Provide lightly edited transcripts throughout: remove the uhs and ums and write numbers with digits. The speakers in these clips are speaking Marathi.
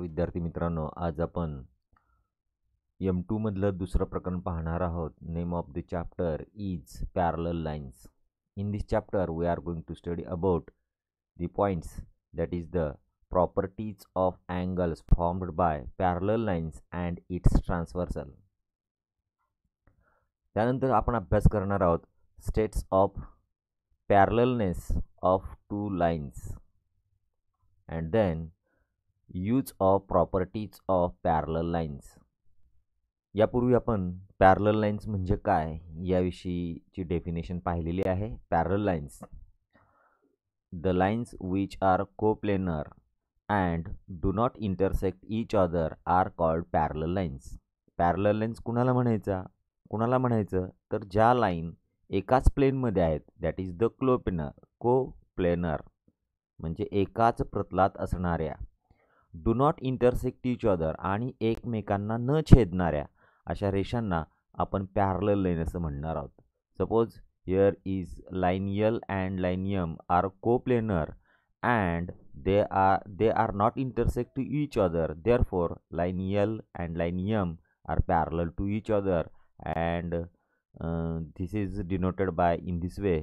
विद्यार्थी मित्रांनो, आज आपण M2 मधलं दुसरं प्रकरण पाहणार आहोत. Name of the chapter is parallel lines. In this chapter, we are going to study about the points, that is the properties of angles formed by parallel lines and its transversal. त्यानंतर आपण अभ्यास करणार आहोत states of parallelness of two lines and then use of properties of parallel lines. यापूर्वी आपण पॅरलल लाईन्स म्हणजे काय याविषयीची डेफिनेशन पाहिलेली आहे. Parallel lines, the lines which are coplanar and do not intersect each other are called parallel lines. Parallel lines कुणाला म्हणायचं तर ज्या लाईन एकाच प्लेनमध्ये आहेत, दॅट इज द कोप्लेनर म्हणजे एकाच प्रतलात असणाऱ्या, do not intersect each other आणि एकमेकांना न छेदणाऱ्या अशा रेषांना आपण पॅरलल लाईन असं म्हणणार आहोत. Suppose here is line l and line m are coplanar and they are not intersect to each other, therefore line l and line m are parallel to each other and this is denoted by in this way,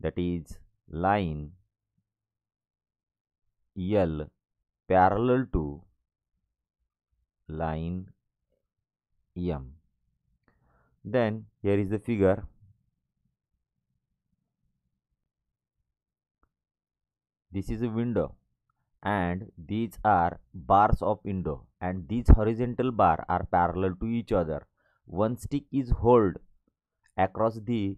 that is line L parallel to line M. Then here is the figure. This is a window and these are bars of window and these horizontal bar are parallel to each other. One stick is held across the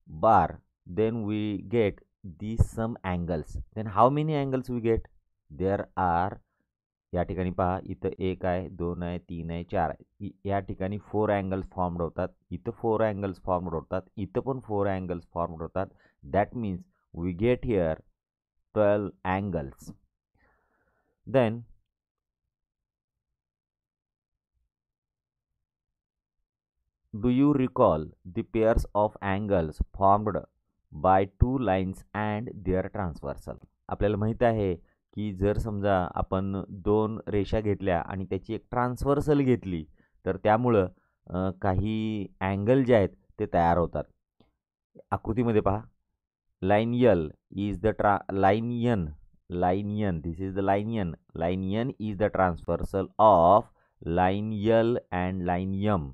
bar, then we get these some angles. Then how many angles we get? There are, या ठिकाणी पहा, इथं 1 आहे, 2 आहे, 3 आहे, 4 आहे. या ठिकाणी 4 अँगल्स फॉर्मड होतात, इथं 4 अँगल्स फॉर्मड होतात, इथं पण 4 अँगल्स फॉर्मड होतात. That means we get here 12 angles. Then do you recall the pairs of angles formed by two lines and their transversal? आपल्याला माहित आहे की जर समजा आपण दोन रेषा घेतल्या आणि त्याची एक ट्रान्सव्हर्सल घेतली तर त्यामुळं काही अँगल जे आहेत ते तयार होतात. आकृतीमध्ये पहा, line l is the line n, this is the line n is the transversal of line l and line m.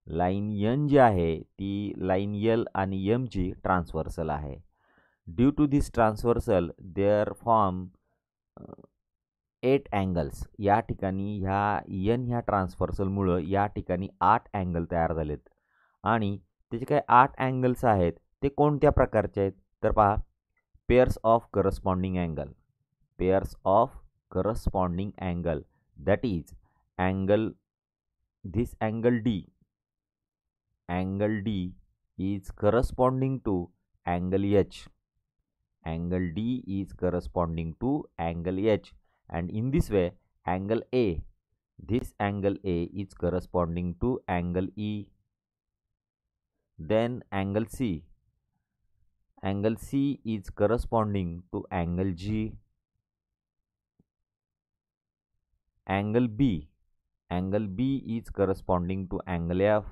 Line n जी आहे ती लाईन यल आणि यमची ट्रान्सव्हर्सल आहे. Due to this transversal there form 8 angles. या ठिकाणी ह्या ट्रान्सव्हर्सलमुळं या ठिकाणी 8 अँगल तयार झालेत आणि त्याचे काय 8 अँगल्स आहेत ते कोणत्या प्रकारचे आहेत तर पहा, pairs of corresponding angle, that is angle, this angle D is corresponding to angle H. Angle D is corresponding to angle H, and in this way angle A, this angle A is corresponding to angle E. Then angle C is corresponding to angle G. Angle B is corresponding to angle F.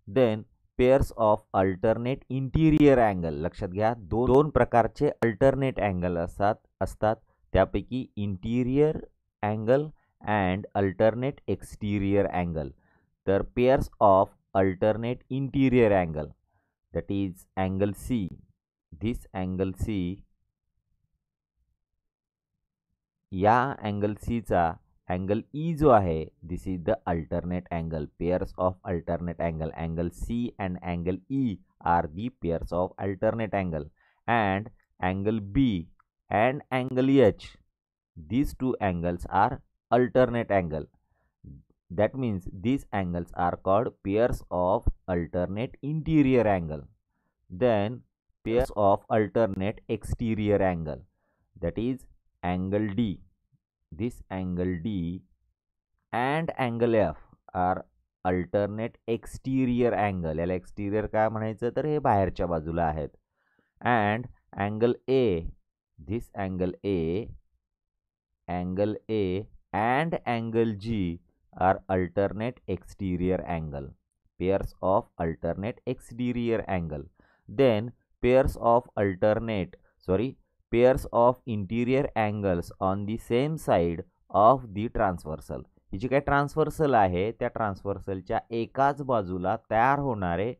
Then pairs of alternate interior angle. लक्षात घ्या, दोन प्रकारचे अल्टरनेट अँगल असतात त्यापैकी interior angle and alternate exterior angle. तर pairs of alternate interior angle, that is angle C. This angle C, या अँगल सीचा अँगल ई जो आहे, this is the alternate angle. Pairs of alternate angle, angle C and angle E are the pairs of alternate angle. And angle B and angle H, these two angles are alternate angle. That means these angles are called pairs of alternate interior angle. Then pairs of alternate exterior angle, that is angle D. This angle D and angle F are alternate exterior angle. याला एक्सटिरियर काय म्हणायचं तर हे बाहेरच्या बाजूला आहेत. And angle A this angle A and angle G are alternate exterior angle, pairs of alternate exterior angle. Then pairs of interior angles on the same side of the transversal. ही जी काय ट्रान्सव्हर्सल आहे त्या ट्रान्सव्हर्सलच्या एकाच बाजूला तयार होणारे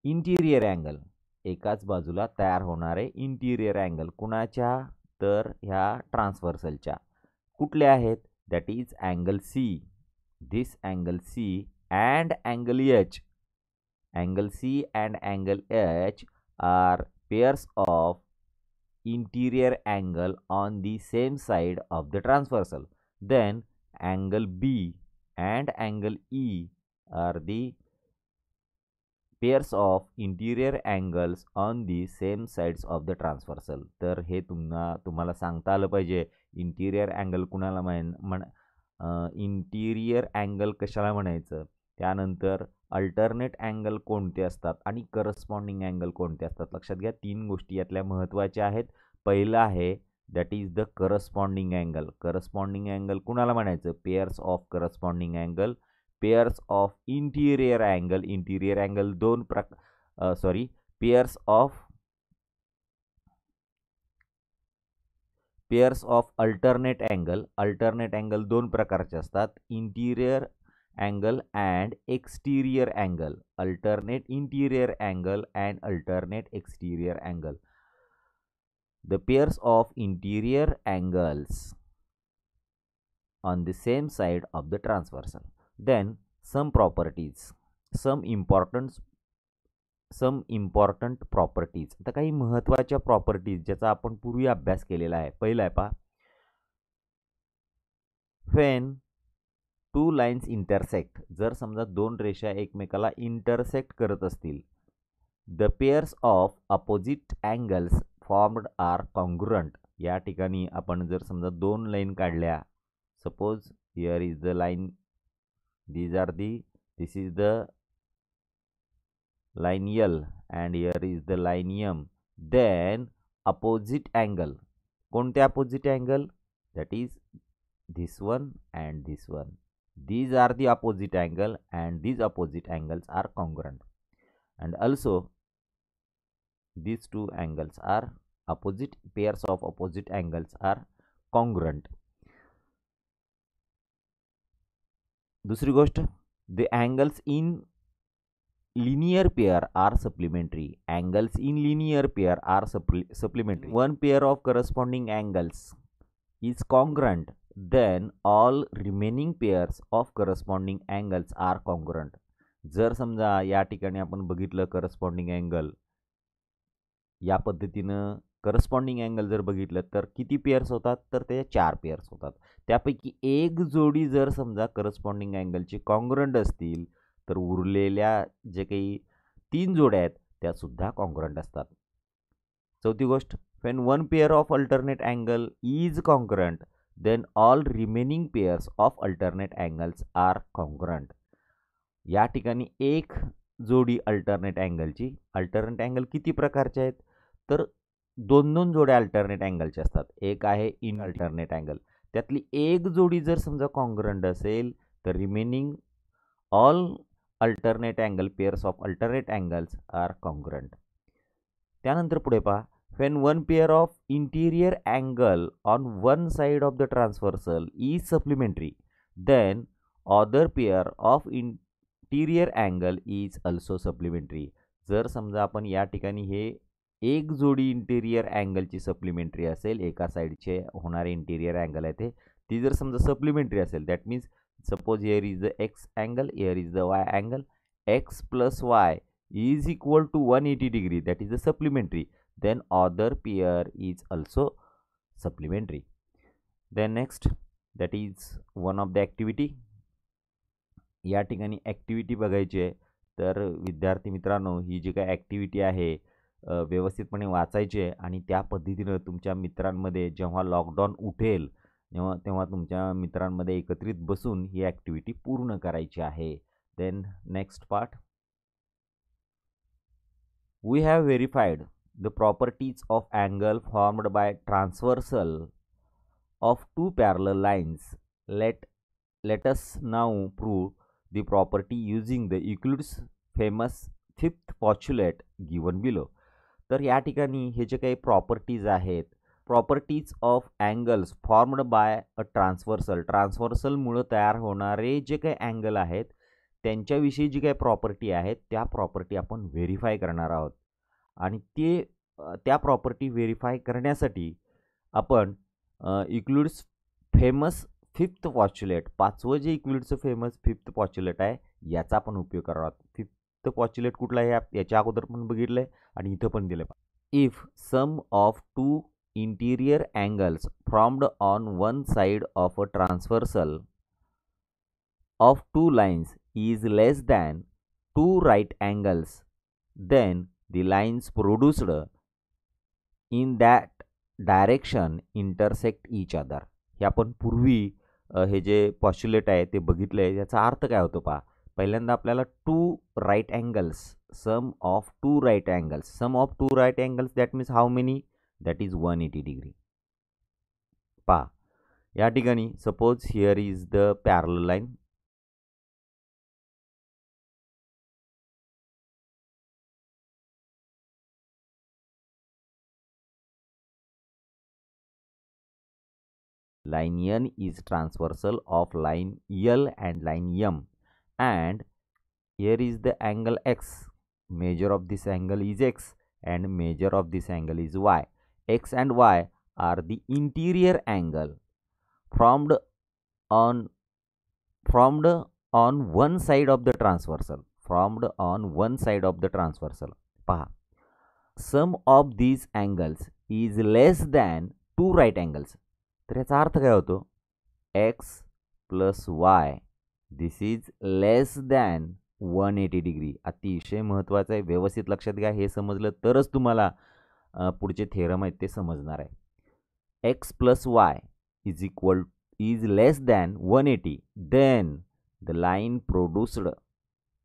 इंटिरियर अँगल, एकाच बाजूला तयार होणारे इंटिरियर अँगल कुणाच्या, तर ह्या ट्रान्सव्हर्सलच्या. कुठले आहेत? That is angle c. This angle C and angle h. Angle C and angle h are pairs of interior angle on the same side of the transversal. Then angle B and angle E are the pairs of interior angles on the same sides of the transversal. तर हे तुम्हाला सांगता आलं पाहिजे इंटिरियर अँगल कुणाला इंटिरियर अँगल कशाला म्हणायचं, त्यानंतर अल्टरनेट अँगल कोणते असतात आणि करस्पॉन्डिंग अँगल कोणते असतात. लक्षात घ्या, 3 गोष्टी यातल्या महत्त्वाच्या आहेत. पहिलं आहे that is the corresponding angle. Corresponding angle कुणाला म्हणायचं? Pairs of corresponding angle. Pairs of interior angle. Interior angle pairs of alternate angle. Alternate angle 2 प्रकारचे असतात, interior angle and exterior angle. Alternate interior angle and alternate exterior angle. The pairs of interior angles on the same side of the transversal. Then some properties, some important properties. आता काही महत्त्वाच्या प्रॉपर्टीज ज्याचा आपण पूर्वी अभ्यास केलेला आहे. पहिला आहे पहा, when टू लाईन्स इंटरसेक्ट. जर समजा 2 रेषा एकमेकाला इंटरसेक्ट करत असतील, the pairs of opposite angles formed are congruent. या ठिकाणी आपण जर समजा 2 लाईन काढल्या, suppose here is the line, this is the line L and here is the line M. Then opposite angle, कोणते opposite angle? That is this one and this one. These are the opposite angle and these opposite angles are congruent. And also these two angles are opposite, pairs of opposite angles are congruent. दुसरी गोष्ट, the angles in linear pair are supplementary. Angles in linear pair are supplementary. One pair of corresponding angles is congruent, then all remaining pairs of corresponding angles are congruent. जर समजा या ठिकाणी आपण बघितलं करस्पॉन्डिंग अँगल, या पद्धतीनं करस्पॉन्डिंग अँगल जर बघितलं तर किती पेअर्स होतात? तर ते 4 पेअर्स होतात. त्यापैकी एक जोडी जर समजा करस्पॉन्डिंग अँगलची कॉन्ग्रुअंट असतील तर उरलेल्या जे काही 3 जोड्या आहेत त्या सुद्धा कॉन्ग्रुअंट असतात. चौथी गोष्ट, when one pair of alternate angle is congruent, then all remaining pairs of alternate angles are congruent. या ठिकाणी एक जोडी अल्टरनेट अँगलची, अल्टरनेट अँगल किती प्रकारचे आहेत? तर 2 जोड्या अल्टरनेट अँगलच्या असतात. एक आहे इन अल्टरनेट अँगल, त्यातली एक जोडी जर समजा कॉन्ग्रुअंट असेल तर remaining all alternate angle, pairs of alternate angles are congruent. त्यानंतर पुढे पहा, when one pair of interior angle on one side of the transversal is supplementary, then other pair of interior angle is also supplementary. जर समजा आपण या ठिकाणी हे एक जोडी इंटिरियर अँगलची सप्लिमेंटरी असेल, एका साईडचे होणारे इंटिरियर अँगल आहे ती जर समजा सप्लिमेंटरी असेल, that means suppose here is the x angle, here is the Y angle, x plus Y is equal to 180 degree, that is the supplementary, then other pair is also supplementary. Then next, that is one of the activity. या ठिकाणी ॲक्टिव्हिटी बघायची आहे. तर विद्यार्थी मित्रांनो, ही जी काय ॲक्टिव्हिटी आहे व्यवस्थितपणे वाचायची आहे आणि त्या पद्धतीनं तुमच्या मित्रांमध्ये जेव्हा लॉकडाऊन उठेल तेव्हा तुमच्या मित्रांमध्ये एकत्रित बसून ही ॲक्टिव्हिटी पूर्ण करायची आहे. Then next part, we have verified the properties of angle formed by transversal of two parallel lines. Let us now prove the property using the Euclid's famous fifth postulate given below. तर या ठिकाणी हे जे काही प्रॉपर्टीज आहेत, properties of angles formed by a ट्रान्सव्हर्सलमुळं तयार होणारे जे काही अँगल आहेत त्यांच्याविषयी जी काही प्रॉपर्टी आहेत त्या प्रॉपर्टी आपण व्हेरीफाय करणार आहोत. आणि त्या प्रॉपर्टी व्हेरीफाय करण्यासाठी आपण इक्लुड्स फेमस फिफ्थ पॉच्युलेट, पाचवं जे इक्लुड्सचं फेमस फिफ्थ पॉच्युलेट आहे याचा आपण उपयोग करणार आहोत. फिफ्थ पॉच्युलेट कुठला आहे याच्या अगोदर पण बघितलं आहे आणि इथं पण दिलं आहे. If sum of two interior angles formed on one side of a transversal of two lines is less than two right angles, then the lines produced in that direction intersect each other. हे आपण पूर्वी हे जे पॉस्ट्युलेट आहे ते बघितलं आहे. याचा अर्थ काय होतो पहा. पहिल्यांदा आपल्याला two right angles, sum of two right angles that means how many, that is 180 degree. पहा या ठिकाणी suppose here is the parallel line. Line N is transversal of line L and line M, and here is the angle X. Measure of this angle is X and measure of this angle is Y. X and Y are the interior angle formed on one side of the transversal. Paha. Sum of these angles is less than two right angles. तर याचा अर्थ काय होतो. X plus why this is less than 180 degree. अतिशय महत्त्वाचं आहे, व्यवस्थित लक्षात घ्या. हे समजलं तरच तुम्हाला पुढचे थेरम आहेत ते समजणार आहे. X plus y is less than 180, then the line produced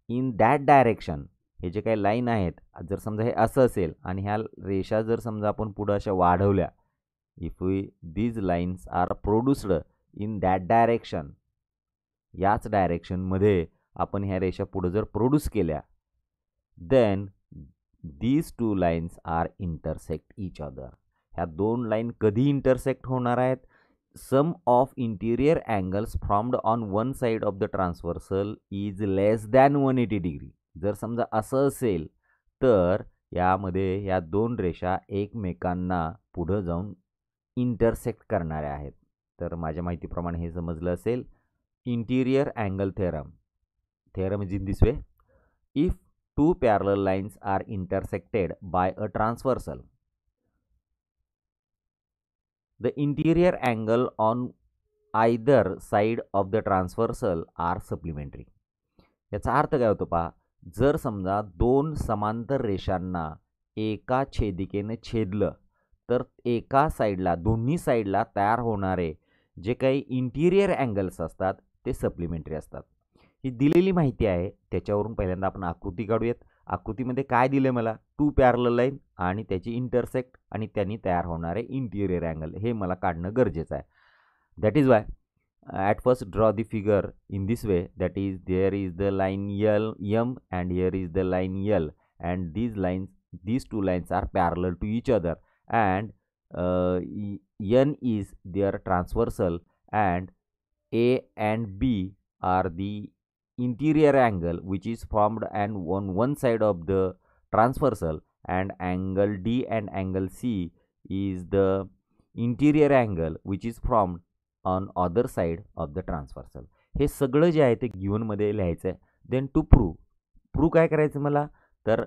in that direction. हे जे काही लाईन आहेत, जर समजा हे असं असेल आणि ह्या रेषा जर समजा आपण पुढं अशा वाढवल्या, if these lines are produced in that direction, याच डायरेक्शनमध्ये आपण ह्या रेषा पुढे जर प्रोड्यूस केल्या, then these two lines are intersect each other. ह्या दोन लाईन कधी इंटरसेक्ट होणार आहेत. Sum of interior angles formed on one side of the transversal is less than 180 degree. जर समजा असं असेल तर यामध्ये या दोन रेषा एकमेकांना पुढं जाऊन इंटरसेक्ट करणारे आहेत. तर माझ्या माहितीप्रमाणे हे समजलं असेल. Interior angle theorem is in this way. If two parallel lines are intersected by a transversal, the interior angle on either side of the transversal are supplementary. याचा अर्थ काय होतो पहा. जर समजा दोन समांतर रेषांना एका छेदिकेने छेदलं तर एका साईडला, दोन्ही साईडला तयार होणारे जे काही इंटिरियर अँगल्स असतात ते सप्लिमेंटरी असतात. ही दिलेली माहिती आहे. त्याच्यावरून पहिल्यांदा आपण आकृती काढूयात. आकृतीमध्ये काय दिलं मला, टू पॅरलल लाईन आणि त्याची इंटरसेक्ट आणि त्यांनी तयार होणारे इंटिरियर अँगल हे मला काढणं गरजेचं आहे. That is why at first draw the figure in this way. That is there is the line M and here is the line L, and these two lines are parallel to each other, and N is their transversal, and A and B are the interior angle which is formed and on one side of the transversal, and angle D and angle C is the interior angle which is formed on other side of the transversal. हे सगळं जे आहे ते गिव्हनमध्ये लिहायचं आहे. देन टू प्रूव्ह काय करायचं मला, तर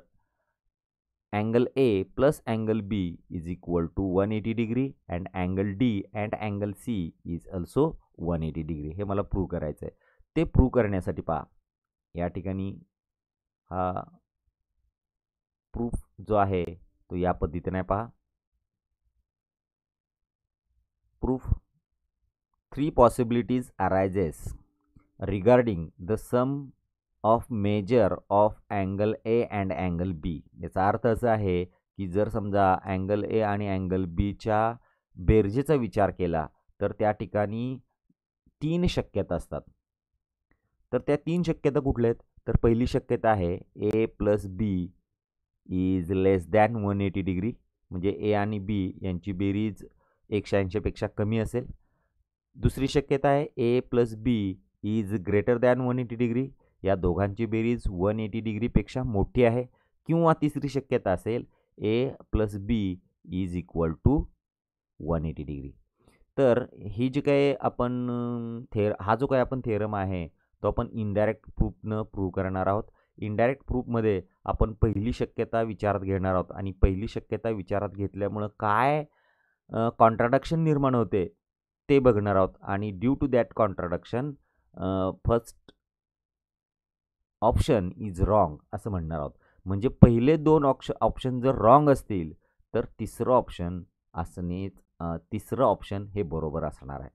angle A plus angle B is equal to 180 degree, and angle D and angle C is also 180 degree. हे मला प्रूव्ह करायचं आहे. ते प्रूव्ह करण्यासाठी पहा या ठिकाणी हा प्रूफ जो आहे तो या पद्धतीने पहा. Proof 3 possibilities arises regarding the sum of measure of angle A and angle B. याचा अर्थ असा आहे की जर समजा अँगल ए आणि अँगल बीच्या बेरजेचा विचार केला तर त्या ठिकाणी 3 शक्यता असतात. तर त्या 3 शक्यता कुठल्या आहेत? तर पहिली शक्यता आहे A plus B is less than 180 degree, म्हणजे ए आणि बी यांची बेरीज 180 पेक्षा कमी असेल. दुसरी शक्यता आहे A plus B is greater than 180 degree, या दोघांची बेरीज 180 डिग्रीपेक्षा मोठी आहे. किंवा तिसरी शक्यता असेल A plus B is equal to 180 degree. तर ही जी काही आपण हा जो काही आपण थेरम आहे तो आपण इनडायरेक्ट प्रूफनं प्रूव्ह करणार आहोत. इनडायरेक्ट प्रूफमध्ये आपण पहिली शक्यता विचारात घेणार आहोत आणि पहिली शक्यता विचारात घेतल्यामुळं काय कॉन्ट्राडक्शन निर्माण होते ते बघणार आहोत आणि due to that contradiction first option is wrong असं म्हणणार आहोत. म्हणजे पहिले 2 ऑप्शन जर रॉंग असतील तर तिसरं ऑप्शन हे बरोबर असणार आहे.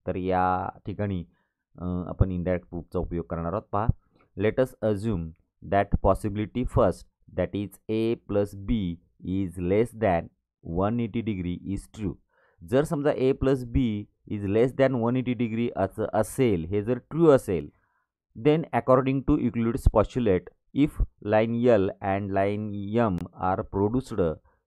तर या ठिकाणी आपण इनडायरेक्ट प्रूफचा उपयोग करणार आहोत. पहा, let us assume that possibility first that is A plus B is less than 180 degree is true. जर समजा A plus B is less than 180 degree असं असेल, हे जर ट्रू असेल, then according to Euclid's postulate, if line L and line M are produced,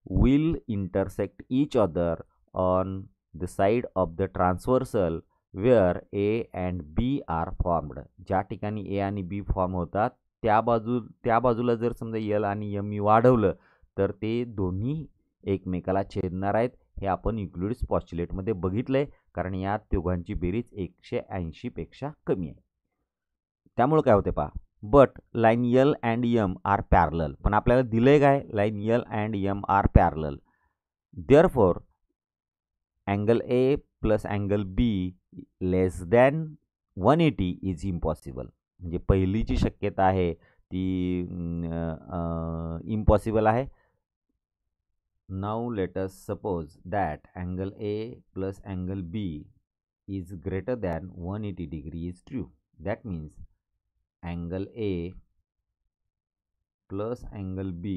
will intersect each other on the side of the transversal where A and B are formed. ज्या ठिकाणी ए आणि बी फॉर्म होतात त्या बाजूला जर समजा एल आणि एम मी वाढवलं तर ते दोन्ही एकमेकाला छेदणार आहेत. हे आपण युक्लिड्स पॉस्च्युलेटमध्ये बघितलं आहे, कारण या दोघांची बेरीज 180 पेक्षा कमी आहे. त्यामुळे काय होते पहा, but line L and M are parallel. पण आपल्याला दिलं आहे काय, line L and M are parallel. Therefore angle A plus angle B less than 180 is impossible. म्हणजे पहिली जी शक्यता आहे ती इम्पॉसिबल आहे. Now let us suppose that angle A plus angle B is greater than 180 degree is true. That means angle A plus angle B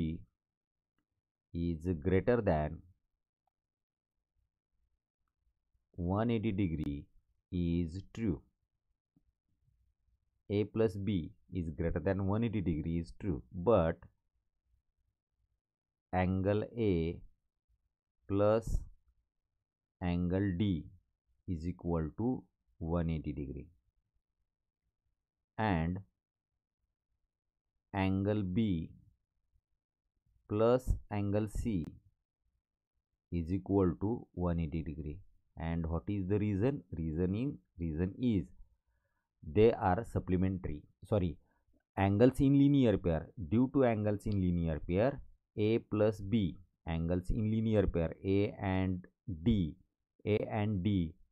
is greater than 180 degree is true. A plus B is greater than 180 degree is true, but angle A plus angle D is equal to 180 degree, and angle B plus angle C is equal to 180 degree. And what is the reason? Reason is they are supplementary. Angles in linear pair. Due to angles in linear pair, A plus B angles in linear pair, A and D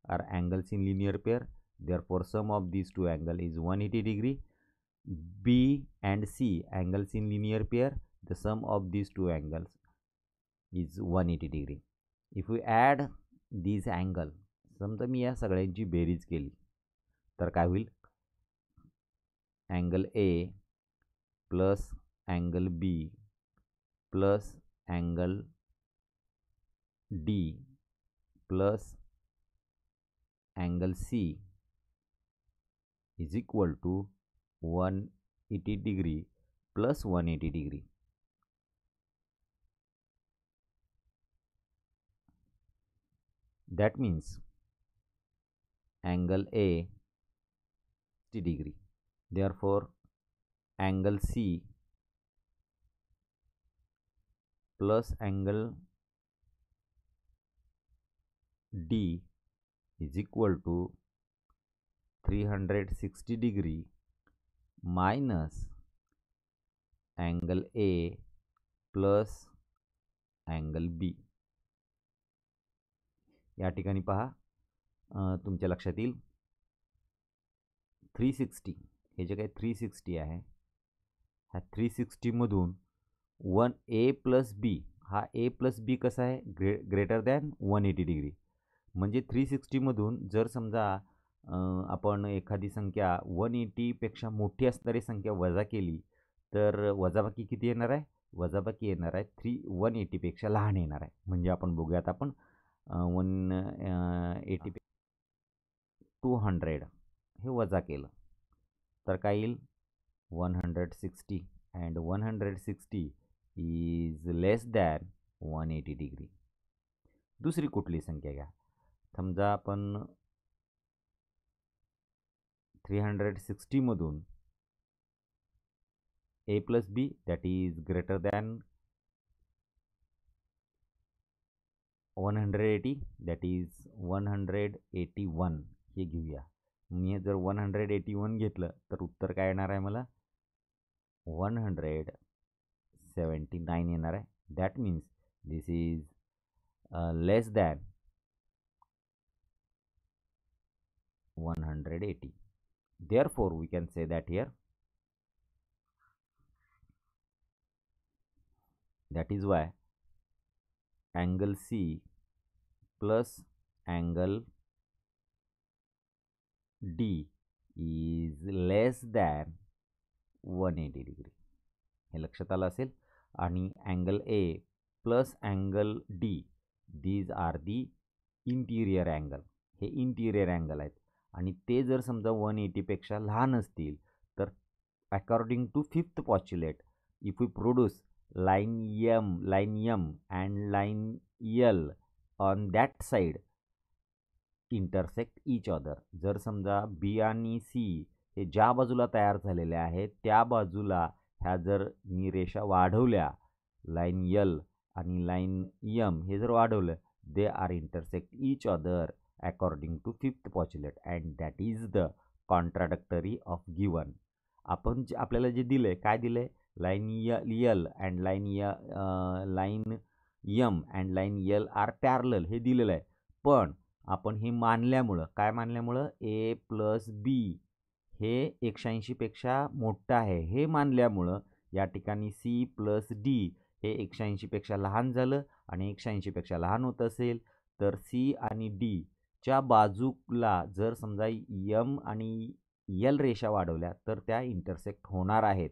are angles in linear pair. Therefore, sum of these two angles is 180 degree. B and C angles in linear pair, the sum of these two angles is 180 degree. If we add these angle, समजा मी या सगळ्यांची बेरीज केली तर काय होईल, angle A plus angle D plus angle C प्लस अँगल सी इज equal to 180 degree plus 180 degree. That means angle A 60 degree. Therefore, angle C plus angle D is equal to 360 degree minus angle A plus angle B. या ठिकाणी पहा, तुमच्या लक्षात येईल 360 हे जे काही 360 आहे, ह्या 360 मधून 1A प्लस बी, हा ए प्लस बी कसा आहे, ग्रेटर दॅन 180 डिग्री. म्हणजे 360 मधून जर समजा आपण एखादी संख्या 180 पेक्षा मोठी असणारी संख्या वजा केली तर वजाबाकी किती येणार आहे, वजाबाकी येणार आहे 180पेक्षा लहान येणार आहे. म्हणजे आपण बघूयात आपण 180 200 हे वजा केलं तर काय येईल 160 and 160 is less than 180 degree. दुसरी कुठली संख्या घ्या. समजा आपण 360 मधून a plus b that is greater than 180 that is 181 हे घेऊया. मी जर 181 घेतलं तर उत्तर काय येणार आहे मला 179 येणार आहे. That means this is less than 180. Therefore, we can say that here. That is why angle C plus angle D is less than 180 degree. हे लक्षात आलं असेल. आणि angle A plus angle D these are the interior angle. हे इंटिरियर अँगल आहेत आणि ते जर समजा 180पेक्षा लहान असतील तर according to fifth postulate if we produce line M and line L on that side intersect each other. जर समजा B आणि C हे ज्या बाजूला तयार झालेले आहेत त्या बाजूला ह्या जर मी रेषा वाढवल्या लाईन L आणि लाईन M हे जर वाढवलं they are intersect each other according to fifth postulate and that is the contradictory of given. आपण आपल्याला जे दिलं आहे काय दिलं आहे line L and line M and line L are parallel हे दिलेलं आहे. पण आपण हे मानल्यामुळं काय मानल्यामुळं A प्लस B हे 180पेक्षा मोठं आहे हे मानल्यामुळं या ठिकाणी C प्लस D हे 180पेक्षा लहान झालं आणि 180पेक्षा लहान होत असेल तर C आणि D च्या बाजूला जर समजा M आणि L रेषा वाढवल्या तर त्या इंटरसेक्ट होणार आहेत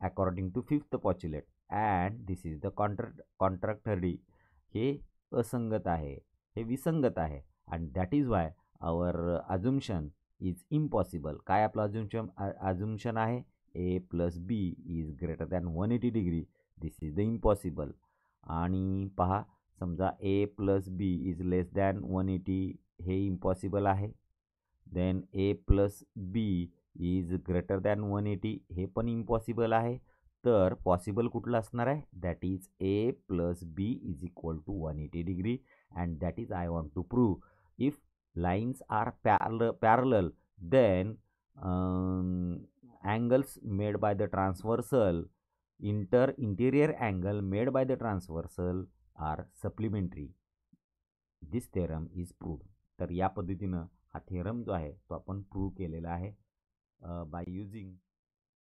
according to fifth postulate and this is the contradictory. हे असंगत आहे हे विसंगत आहे and that is why our assumption is impossible. काय आपलं अझम्पशन आहे A plus B is greater than 180 degree. This is the impossible. आणि पहा समजा A plus B is less than 180 हे इम्पॉसिबल आहे. Then A plus B is greater than 180 हे पण इम्पॉसिबल आहे. तर पॉसिबल कुठलं असणार आहे that is A plus B is equal to 180 degree and that is I want to prove if lines are parallel then angles made by the transversal interior angle made by the transversal are supplementary. This theorem is proved. तर या पद्धतीनं हा थेरम जो आहे तो आपण प्रूव्ह केलेला आहे बाय युजिंग